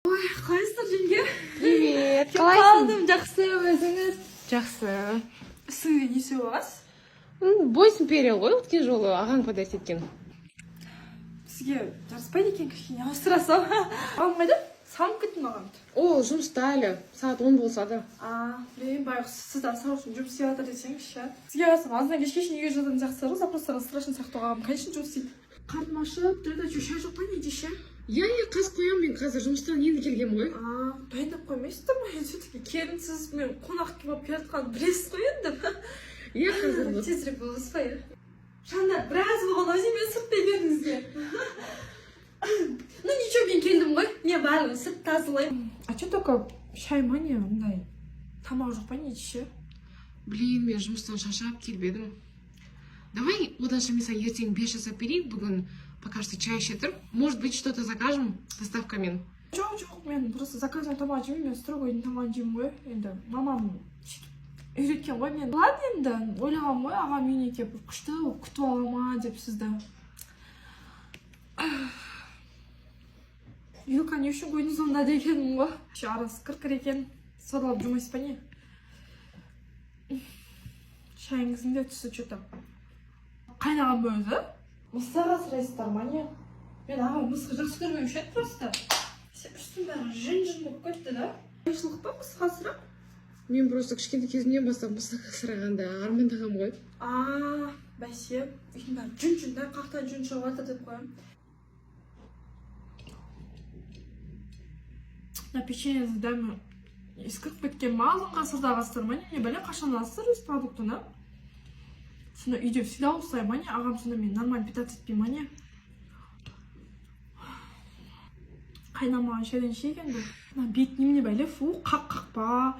Ой, қалайсыздар жеңге? Привет, Қалдым, жақсы, өзіңіз? Жақсы. Үстіңізде не сүйіп аласыз? Бойсын перел ғой, өткен жолы ағаң подарить еткен. Сізге жараспайды екен кішкене ауыстыра сал. Ағам қайда? Салып кеттім ағамды. Ол жұмыста әлі, сағат 10 болса да. Блин, байғұс, сіз асау үшін жұмыс істеп жатыр десеңізші. Сізге қарасам, азынан кешке шейін үйге жататын жақсылар, запростарға страшно сияқты ағам қайшын жұмыс істейді. Қарным ашып, тұрда шай жоқ па не дейші? Иә, қас қоямын, мен қазір жұмыстан енді келгем ғой. Дайындап қоймайсыздар ма? Енді все-таки келінсіз мен қонақ болып келе жатқанын білесіз ғой енді. Иә, қазір бұл. Тезірек боласыз ба? Жанна, біраз болған өзі мен сырттай беріңізге. Ну ничего, мен келдім ғой. Не барлығын сырт тазалаймын. А что только шай ма не ондай тамақ жоқ па не дейші? Блин, мен жұмыстан шаршап келбедім. Давай одан мен саған ертең 5 жасап берейін, бүгін пока что чай іше тұрып. Может быть, что-то закажем доставкамен. Жоқ, мен просто заказан тамақ жемеймін, мен строго үйдің тамағын жеймін ғой. Енді мамам үйреткен ғой мен. Ладно енді, ойлағам ғой, ағам үйіне келіп күшті күтіп алама деп сізді. Юлка, не үшін көйдің соңында дегенім ғой. Арасы кір екен, содалап жүрмайсыз ба не? Шайыңыздың да түсі что-то қайнаған ба өзі? Мысыға сұрайсыздар ма не? Мен ағам мысығы жақсы көрмеуші еді просто. Үстім бәрі жын-жын болып кетті да. Қайшылық па мысыға сұрап? Мен просто кішкентай кезімнен бастап мысыққа сұрағанда армандағам ғой. Бәсе, үйдің бәрі жүн-жүн да, қақтан жүн шығып жатыр деп қоямын. На печеньені дәмі ескіріп кеткен ма, азын ғасырдағы астыр ма не бәле қашан аласыздар өз продуктыны? Сонда үйде всегда осылай ма не? Ағам сонда мен нормально питаться етпей ма не? Қайнамаған шайдан шеген бұл. Бет немене бәле, фу, қақпа.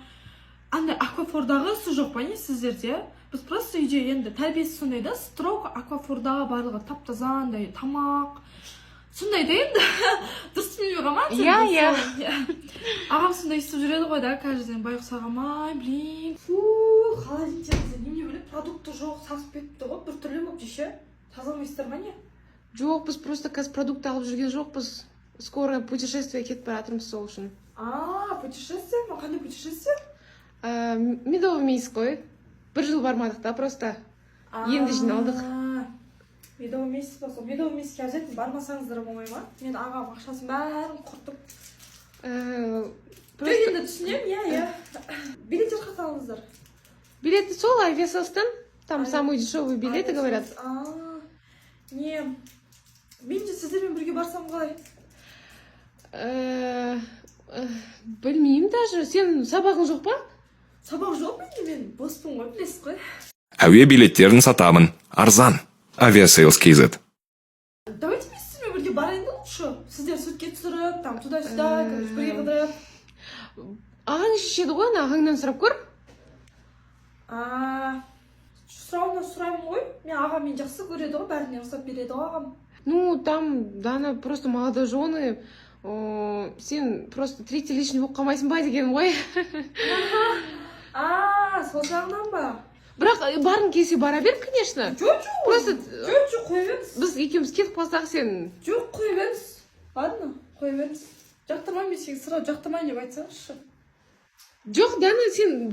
Андай аквафордағы су жоқ па не сіздерде? Біз просто үйде енді тәрбиесі сондай да, строго аквафордағы барлығы тап-таза андай тамақ. Сондай да енді, дұрыс білмей ма? Иә. Ағам сондай естіп жүреді ғой да, каждый байғұс ағам, ай, блин. Фу, холодильниктеріңізде немене бөлек продукты жоқ, сасып кетті ғой, бір түрлі болып деше. Тазаламайсыздар ма не? Жоқ, біз просто қазір продукт алып жүрген жоқпыз. Скоро путешествие кетіп бара жатырмыз сол үшін. Путешествие ма? Қандай путешествие? Медовый месяц қой. Бір жыл бармадық та, просто енді жиналдық. Медовый месяц па, сол медовый месяцке обязательно бармасаңыздар болмай ма? Мен ағам ақшасын бәрін құртып. Енді түсінем, иә. Билеттер қата алыңыздар? Билеты сол авиасостан, там самые дешевые билеты говорят. Не, мен де сіздермен бірге барсам қалай? Білмеймін даже, сен сабағың жоқ па? Сабақ жоқ мен боспын ғой, білесіз ғой. Әуе билеттерін сатамын. Арзан. Авиасейлс KZ. Давайте мен сіздермен бірге барайын да лучше. Сіздер суетке түсіріп, там туда-сюда, бірге қыдырып. Ағаң шешеді ғой, ағаңнан сұрап көр. Сұраймын ғой. Мен ағам мен жақсы көреді ғой, бәріне рұқсат береді ғой ағам. Ну, там, Дана просто молодожены. Сен просто третий лишний болып қалмайсың ба деген ғой. Сол жағынан ба? Бірақ барың келсе бара бер, конечно. Жоқ, просто қой беріңіз. біз екеуміз кетіп қалсақ сен. Жоқ, қой беріңіз. Ладно, қой беріңіз. Жақтырмаймын, мен сені сұрап жақтырмайын деп айтсаңызшы. Жоқ, Дана, сен